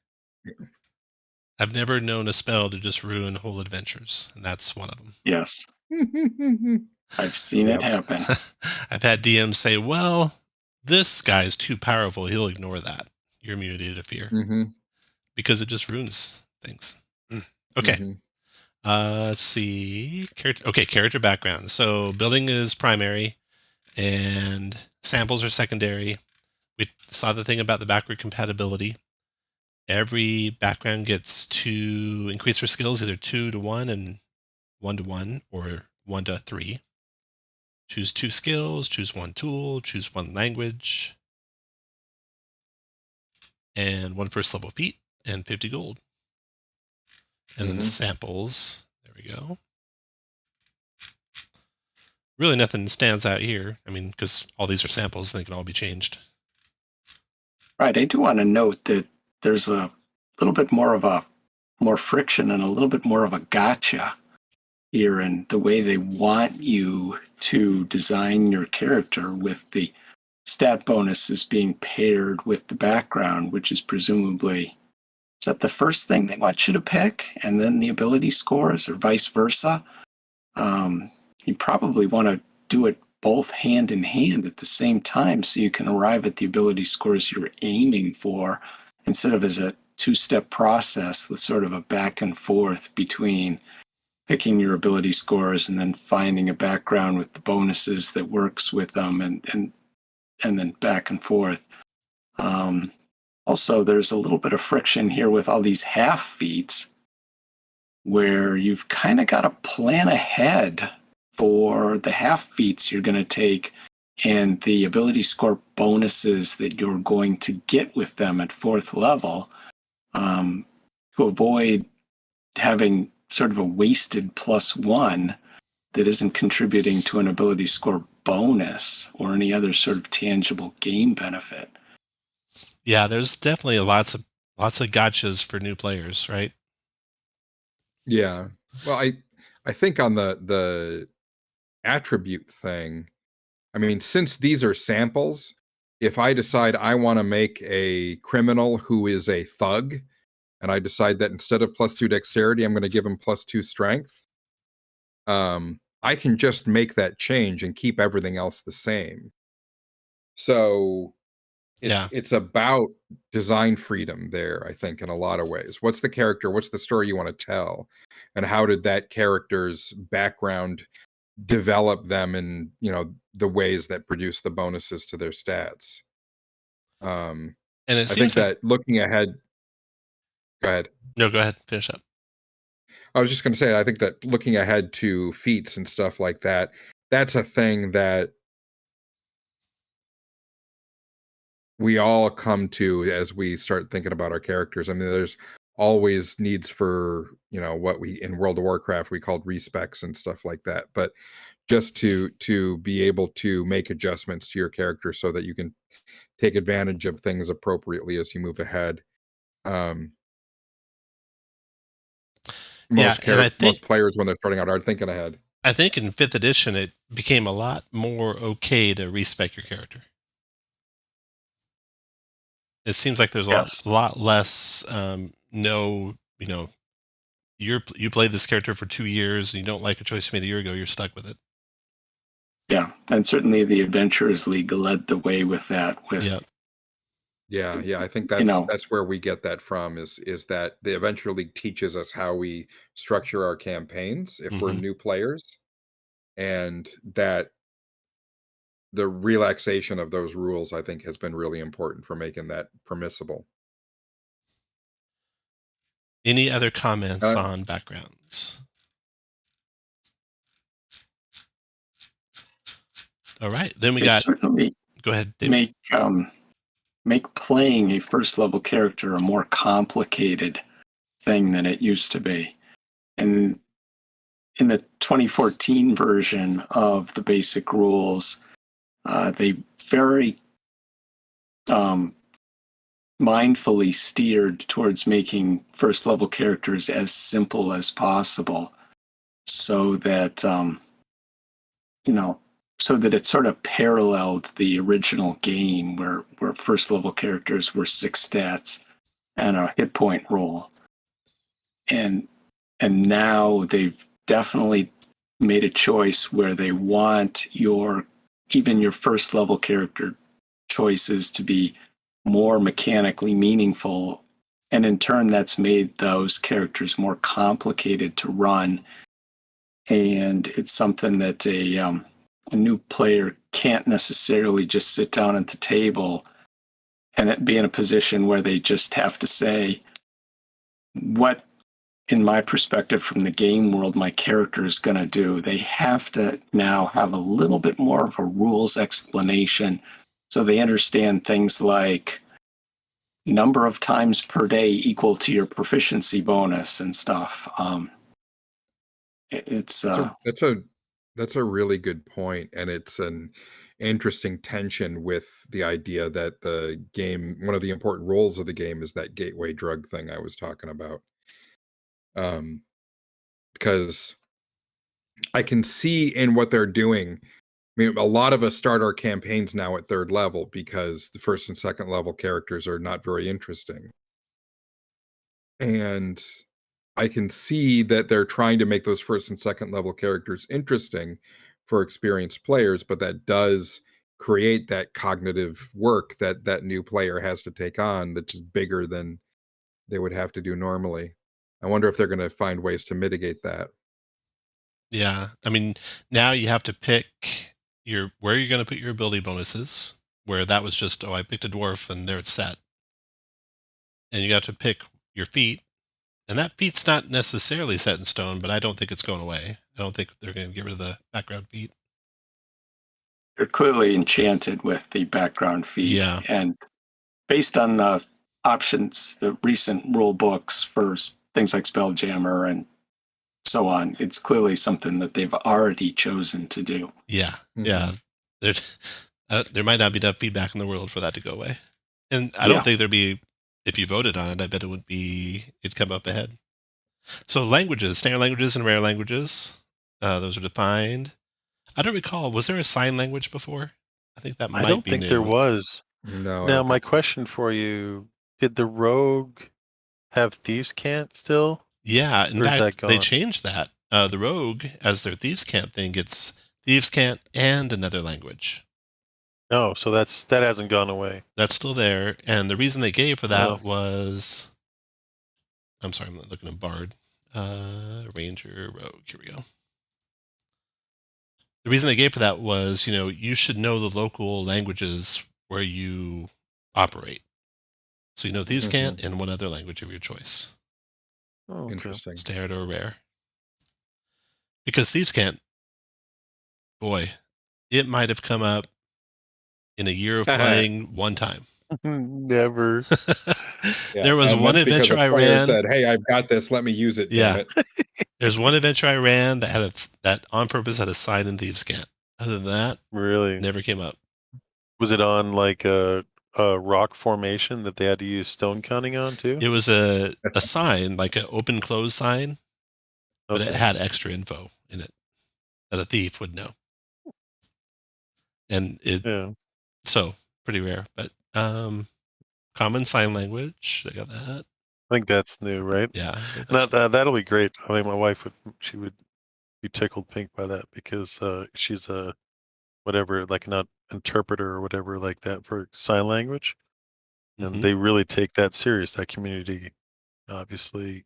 I've never known a spell to just ruin whole adventures, and that's one of them. Yes. I've seen it happen. I've had DMs say, well, this guy's too powerful. He'll ignore that. Your immunity to fear. Mm-hmm. Because it just ruins things. Okay. Mm-hmm. Let's see. Character background. So building is primary and samples are secondary. We saw the thing about the backward compatibility. Every background gets 2 increase for skills, either 2 to 1 and 1 to 1 or 1 to 3. Choose 2 skills, choose 1 tool, choose 1 language, and 1 first level feat and 50 gold. And then the samples, there we go. Really nothing stands out here. I mean, because all these are samples, they can all be changed. Right. I do want to note that there's a little bit more friction and a little bit more of a gotcha here in the way they want you to design your character, with the stat bonuses being paired with the background, which is presumably, is that the first thing they want you to pick and then the ability scores, or vice versa? You probably want to do it both hand in hand at the same time so you can arrive at the ability scores you're aiming for, instead of as a 2-step process with sort of a back and forth between picking your ability scores and then finding a background with the bonuses that works with them, and then back and forth. Also, there's a little bit of friction here with all these half feats where you've kind of got to plan ahead for the half feats you're going to take and the ability score bonuses that you're going to get with them at 4th level, to avoid having sort of a wasted +1 that isn't contributing to an ability score bonus or any other sort of tangible game benefit. Yeah, there's definitely lots of gotchas for new players, right? Yeah. Well, I think on the attribute thing, I mean, since these are samples, if I decide I want to make a criminal who is a thug, and I decide that instead of +2 dexterity, I'm going to give him +2 strength, I can just make that change and keep everything else the same. So Yeah. it's about design freedom there, I think, in a lot of ways. What's the character? What's the story you want to tell? And how did that character's background develop them in, the ways that produce the bonuses to their stats? And it I think seems like that looking ahead, go ahead. no, go ahead, finish up. I was just going to say, I think that looking ahead to feats and stuff like that, that's a thing that we all come to as we start thinking about our characters. I mean, there's always needs for, what we in World of Warcraft we called respecs and stuff like that. But just to be able to make adjustments to your character so that you can take advantage of things appropriately as you move ahead. Yeah, and I think Most players when they're starting out are thinking ahead. I think in 5th edition it became a lot more okay to respec your character. It seems like there's a lot less no, you played this character for 2 years and you don't like a choice you made a year ago, you're stuck with it. Yeah, and certainly the Adventurers League led the way with that. Yeah, I think that's where we get that from is that the Adventure League teaches us how we structure our campaigns if we're new players, and that the relaxation of those rules, I think, has been really important for making that permissible. Any other comments on backgrounds? All right, then we got. Certainly go ahead, David. Make playing a first level character a more complicated thing than it used to be. And in the 2014 version of the basic rules, they very mindfully steered towards making first level characters as simple as possible so that so that it sort of paralleled the original game where first level characters were 6 stats and a hit point roll. And now they've definitely made a choice where they want even your first level character choices to be more mechanically meaningful. And in turn, that's made those characters more complicated to run. And it's something that a new player can't necessarily just sit down at the table and be in a position where they just have to say, what, in my perspective from the game world, my character is going to do. They have to now have a little bit more of a rules explanation so they understand things like number of times per day equal to your proficiency bonus and stuff. That's a really good point, and it's an interesting tension with the idea that the game, one of the important roles of the game, is that gateway drug thing I was talking about. Because I can see in what they're doing. I mean, a lot of us start our campaigns now at 3rd level because the 1st and 2nd level characters are not very interesting. And I can see that they're trying to make those 1st and 2nd level characters interesting for experienced players, but that does create that cognitive work that new player has to take on that's bigger than they would have to do normally. I wonder if they're going to find ways to mitigate that. Yeah, I mean, now you have to pick where you're going to put your ability bonuses, where that was just, I picked a dwarf and there it's set. And you got to pick your feat, and that feat's not necessarily set in stone, but I don't think it's going away. I don't think they're going to get rid of the background feat. They're clearly enchanted with the background feat. Yeah. And based on the options, the recent rule books for things like Spelljammer and so on, it's clearly something that they've already chosen to do. Yeah, yeah. There might not be enough feedback in the world for that to go away. And I don't think there'd be, if you voted on it, I bet it'd come up ahead. So languages, standard languages and rare languages, those are defined. I don't recall, was there a sign language before? I think that might be I don't think new. there was. No. Now, my question for you, did the rogue have Thieves' Cant still? Yeah, in Or is fact, that they gone? changed that. The rogue, as their Thieves' Cant thing, gets Thieves' Cant and another language. Oh, so that hasn't gone away. That's still there. And the reason they gave for that Oh. was, I'm sorry, I'm looking at Bard. Ranger, Rogue, here we go. The reason they gave for that was, you should know the local languages where you operate. So Thieves' Cant and one other language of your choice. Oh, okay. Interesting. Standard or rare. Because Thieves' Cant, boy, it might have come up in a year of playing one time. Never. There was one that's because adventure a I player ran. said, "Hey, I've got this. Let me use it." Yeah. Damn it. There's one adventure I ran that had that on purpose had a sign in Thieves' Cant. Other than that, Really? never came up. Was it on like a rock formation that they had to use stone counting on too? It was a sign, like an open close sign, but it Okay. had extra info in it that a thief would know. And so pretty rare, but common sign language. I got that. I think that's new, right? Yeah. That'll be great. I mean, my wife would be tickled pink by that because she's a whatever, like an interpreter or whatever like that for sign language, and they really take that serious. That community obviously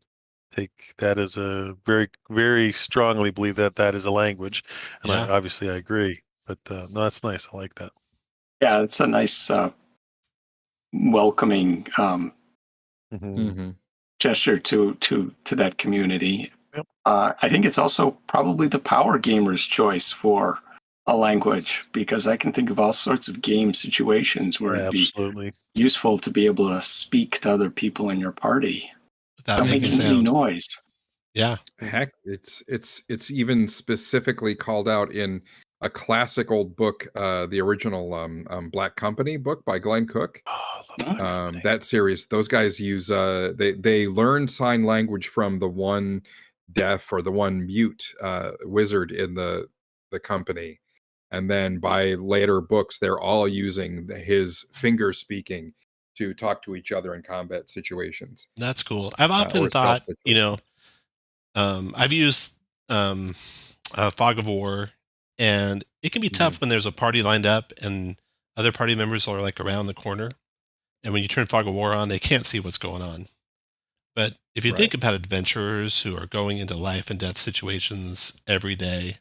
take that as a very, very strongly believe that is a language, and Yeah. I agree. But no, that's nice. I like that. Yeah, it's a nice welcoming gesture to that community. Yep. I think it's also probably the power gamer's choice for a language, because I can think of all sorts of game situations where it'd be useful to be able to speak to other people in your party without making any noise. Yeah. Heck, it's even specifically called out in a classic old book, the original Black Company book by Glenn Cook. That series, those guys use they learn sign language from the one deaf or the one mute wizard in the company, and then by later books they're all using his finger speaking to talk to each other in combat situations. That's cool. I've often thought, I've used Fog of War, and it can be tough when there's a party lined up and other party members are like around the corner. And when you turn Fog of War on, they can't see what's going on. But if you think about adventurers who are going into life and death situations every day,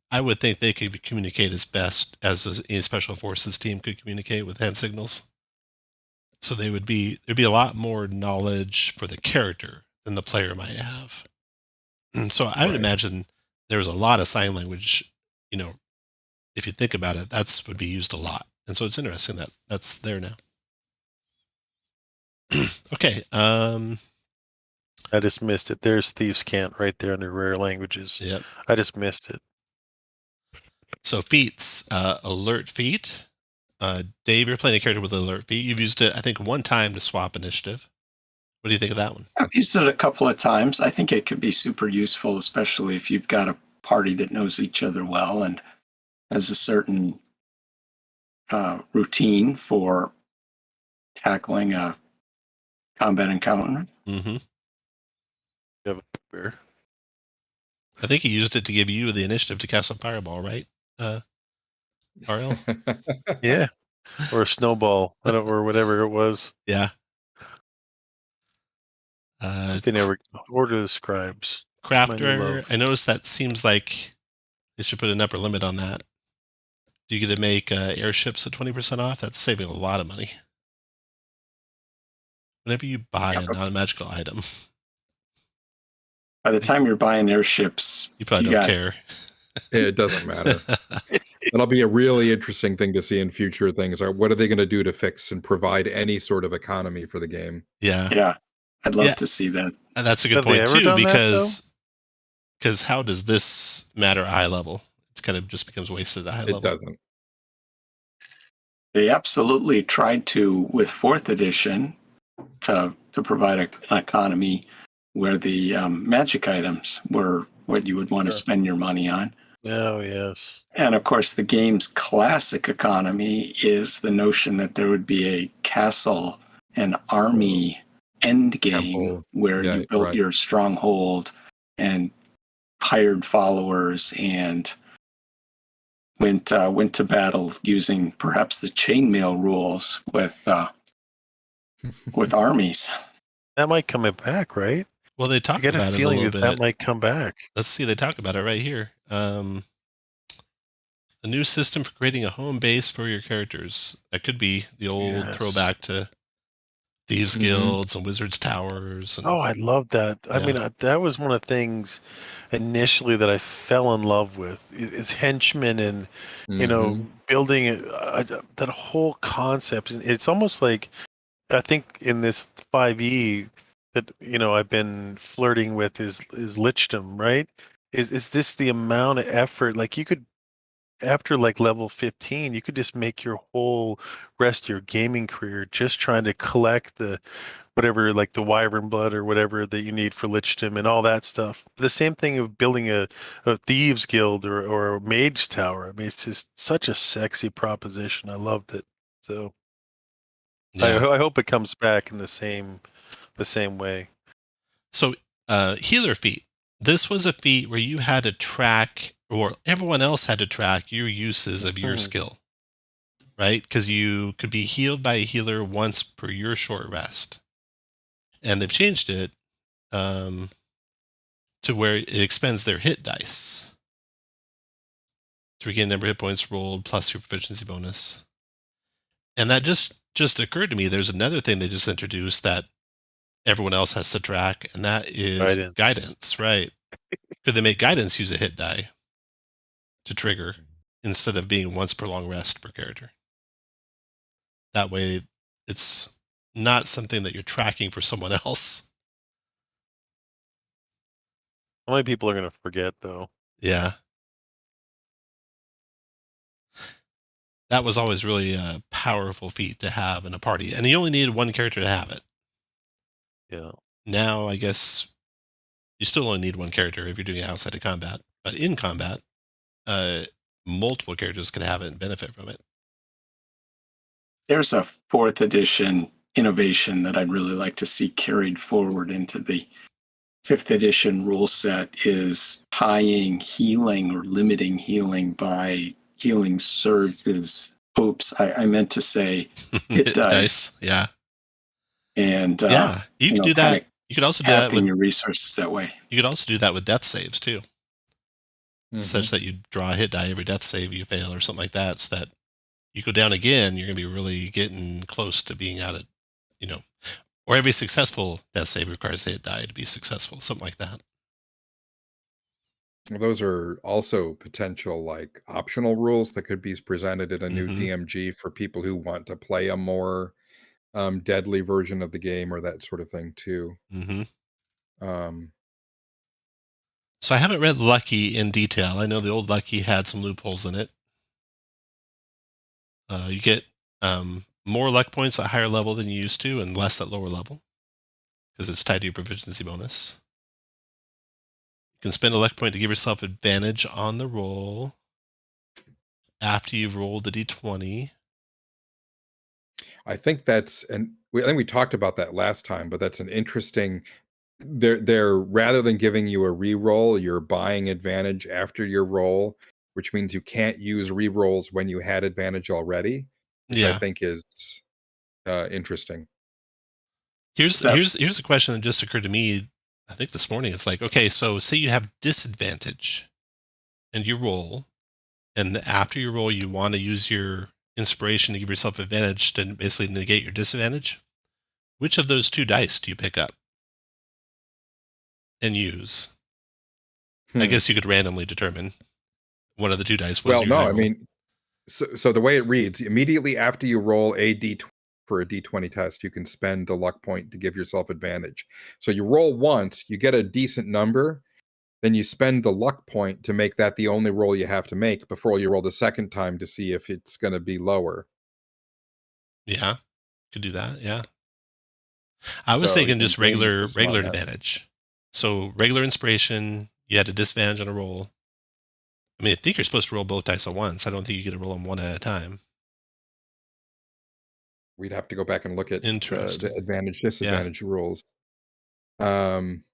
I would think they could communicate as best as a special forces team could communicate with hand signals. So there'd be a lot more knowledge for the character than the player might have. And so I would imagine there's a lot of sign language, if you think about it, that's would be used a lot. And so it's interesting that that's there now. Okay. I just missed it. There's Thieves' Cant right there under rare languages. Yep. I just missed it. So feats, alert feat. Dave, you're playing a character with an alert feat. You've used it, I think, one time to swap initiative. What do you think of that one? I've used it a couple of times. I think it could be super useful, especially if you've got a party that knows each other well and has a certain routine for tackling a combat encounter. Mm-hmm. You have a bear. I think he used it to give you the initiative to cast a fireball, right? RL? Yeah. Or a snowball. Or whatever it was. Yeah. They never order the scribes. Crafter, I noticed that seems like they should put an upper limit on that. Do you get to make airships at 20% off? That's saving a lot of money. Whenever you buy a non-magical item. By the time you're buying airships, you probably don't care. It doesn't matter. That'll be a really interesting thing to see in future things. What are they going to do to fix and provide any sort of economy for the game? Yeah. Yeah. I'd love to see that. And that's a good point too, because how does this matter at high level? It kind of just becomes wasted at high level. It doesn't. They absolutely tried to, with 4th edition, to provide an economy where the magic items were what you would want to Sure. spend your money on. Oh, yes. And of course, the game's classic economy is the notion that there would be a castle and army end game Temple. where Yeah, you built right. your stronghold and hired followers and went to battle using perhaps the chainmail rules with armies. That might come back, right? Well, they I talk get a about it a feeling little that bit. might come back. Let's see, they talk about it right here. A new system for creating a home base for your characters. That could be the old Yes. throwback to Thieves Mhm. Guilds and Wizards Towers. And, Oh, I love that. I Yeah. mean, that was one of the things initially that I fell in love with is henchmen and, you know, Mhm. building that whole concept. And it's almost like, I think in this 5e that, you know, I've been flirting with is lichdom, right? Is this the amount of effort? Like you could, after like level 15, you could just make your whole rest of your gaming career just trying to collect the whatever, like the wyvern blood or whatever that you need for lichdom and all that stuff. The same thing of building a thieves guild or a mage tower. I mean, it's just such a sexy proposition. I loved it. So yeah. I hope it comes back in the same way. So, healer feat. This was a feat where you had to track, or everyone else had to track your uses of your Mhm. skill, right? Because you could be healed by a healer once per your short rest. And they've changed it to where it expends their hit dice to regain number of hit points rolled plus your proficiency bonus. And that just occurred to me. There's another thing they just introduced that everyone else has to track, and that is guidance, right? Could they make guidance use a hit die to trigger instead of being once per long rest per character? That way, it's not something that you're tracking for someone else. How many people are going to forget though? Yeah. That was always really a powerful feat to have in a party, and you only needed one character to have it. Yeah. Now, I guess you still only need one character if you're doing it outside of combat, but in combat, multiple characters can have it and benefit from it. There's a 4th edition innovation that I'd really like to see carried forward into the 5th edition rule set is tying healing or limiting healing by healing surges. Oops, I meant to say hit dice. Yeah. And Yeah. You could do that. You could also do that capping with your resources that way. You could also do that with death saves too, such Mhm. that you draw a hit die every death save you fail or something like that, so that you go down again, you're going to be really getting close to being out of, or every successful death save requires a hit die to be successful, something like that. Well, those are also potential like optional rules that could be presented in a new Mhm. DMG for people who want to play a more deadly version of the game or that sort of thing too. Mhm. Um, So I haven't read Lucky in detail. I know the old Lucky had some loopholes in it. You get more luck points at higher level than you used to, and less at lower level because it's tied to your proficiency bonus. You can spend a luck point to give yourself advantage on the roll after you've rolled the d20. I think I think we talked about that last time, but that's an interesting. They're rather than giving you a re-roll, you're buying advantage after your roll, which means you can't use re-rolls when you had advantage already, which I Yeah. think is interesting. Here's that- here's a question that just occurred to me. I think this morning. It's like, okay, so say you have disadvantage, and you roll, and after you roll, you want to use your inspiration to give yourself advantage to basically negate your disadvantage. Which of those two dice do you pick up and use? I Hmm. guess you could randomly determine one of the two dice was Well, your no, high I roll. mean, so the way it reads, immediately after you roll a d20 for a d20 test, you can spend the luck point to give yourself advantage. So you roll once, you get a decent number, then you spend the luck point to make that the only roll you have to make before you roll the second time to see if it's going to be lower. Yeah, could do that. Yeah, I was So you thinking can just change regular the smart hat. advantage. So regular inspiration, you had a disadvantage on a roll. I mean, I think you're supposed to roll both dice at once. I don't think you get to roll them one at a time. We'd have to go back and look at the Interesting. advantage Yeah. disadvantage rules. Um,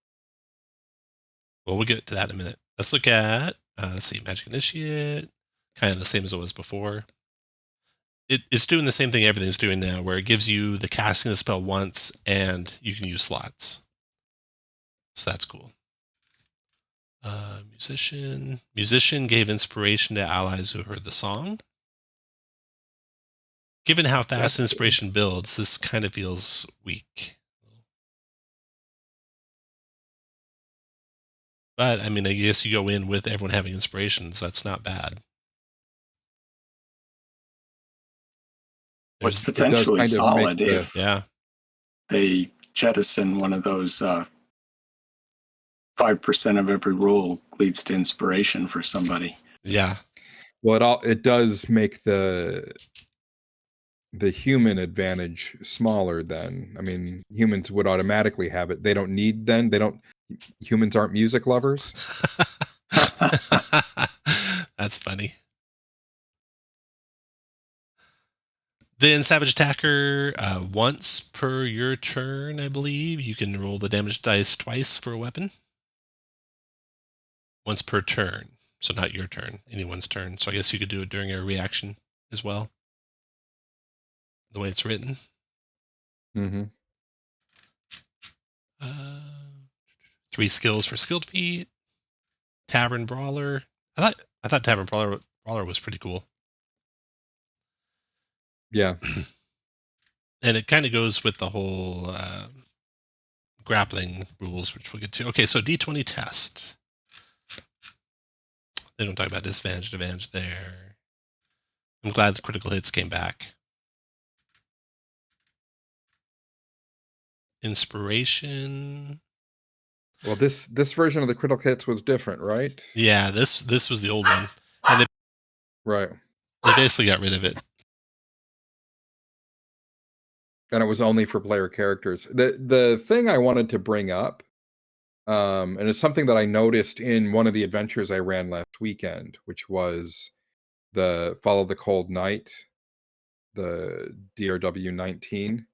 Well, we'll get to that in a minute. Let's look at, let's see, Magic Initiate, kind of the same as it was before. It's doing the same thing everything's doing now, where it gives you the casting of the spell once, and you can use slots. So that's cool. Musician gave inspiration to allies who heard the song. Given how fast inspiration builds, this kind of feels weak. But I mean, I guess you go in with everyone having inspirations. That's not bad. What's There's, potentially kind of make solid the- if yeah, they jettison one of those 5% of every roll leads to inspiration for somebody. yeah, well, it does make the human advantage smaller then. I mean, humans would automatically have it. They don't need then. Humans aren't music lovers. That's funny. Then Savage Attacker, once per your turn, I believe, you can roll the damage dice twice for a weapon. Once per turn. So not your turn, anyone's turn. So I guess you could do it during a reaction as well. The way it's written. Mm-hmm. 3 skills for skilled feat. Tavern Brawler. I thought Tavern Brawler was pretty cool. Yeah. And it kind of goes with the whole grappling rules, which we'll get to. Okay, so D20 test. They don't talk about disadvantage, advantage there. I'm glad the critical hits came back. Inspiration. Well, this version of the critical hits was different, right? Yeah, this was the old one. And Right. they basically got rid of it. And it was only for player characters. The thing I wanted to bring up, and it's something that I noticed in one of the adventures I ran last weekend, which was the Follow the Cold Night, the DRW 19.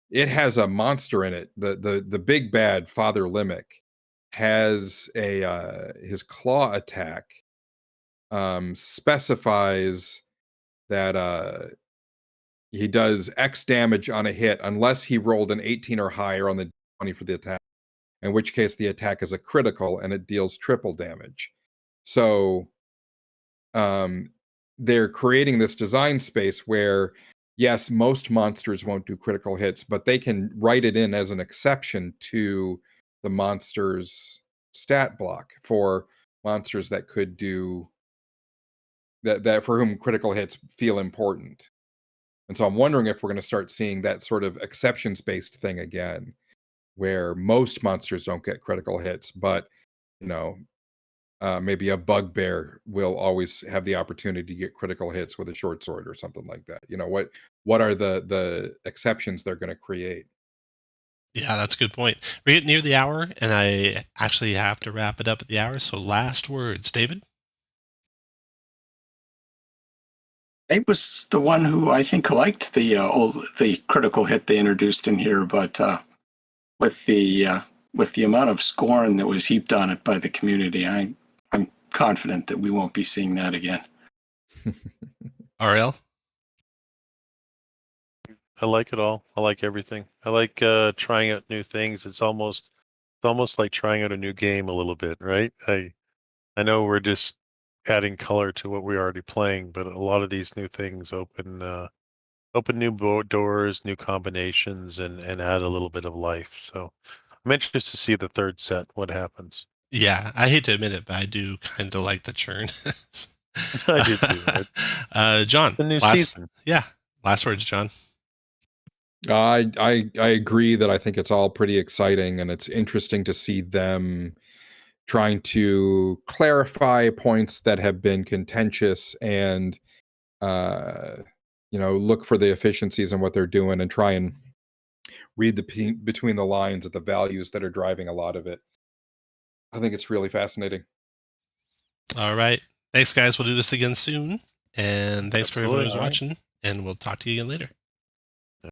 It has a monster in it. The big bad Father Limmick has a his claw attack specifies that he does X damage on a hit unless he rolled an 18 or higher on the 20 for the attack, in which case the attack is a critical and it deals triple damage. So they're creating this design space where, yes, most monsters won't do critical hits, but they can write it in as an exception to the monster's stat block for monsters that could do that for whom critical hits feel important. And so I'm wondering if we're going to start seeing that sort of exceptions based thing again, where most monsters don't get critical hits, but you know, maybe a bugbear will always have the opportunity to get critical hits with a short sword or something like that. You know, what are the exceptions they're going to create? Yeah, that's a good point. We're getting near the hour, and I actually have to wrap it up at the hour. So last words, David? It was the one who I think liked the critical hit they introduced in here, but with the amount of scorn that was heaped on it by the community, I'm confident that we won't be seeing that again. RL? I like it all. I like everything. I like trying out new things. It's almost like trying out a new game a little bit, right? I know we're just adding color to what we're already playing, but a lot of these new things open new doors, new combinations, and add a little bit of life. So I'm interested to see the third set, what happens. Yeah, I hate to admit it, but I do kind of like the churn. I do too. John, The new season. Yeah, last words, John. I agree that I think it's all pretty exciting, and it's interesting to see them trying to clarify points that have been contentious and look for the efficiencies in what they're doing and try and read between the lines of the values that are driving a lot of it. I think it's really fascinating. All right. Thanks, guys. We'll do this again soon. And thanks for everyone who's Absolutely. watching. And we'll talk to you again later.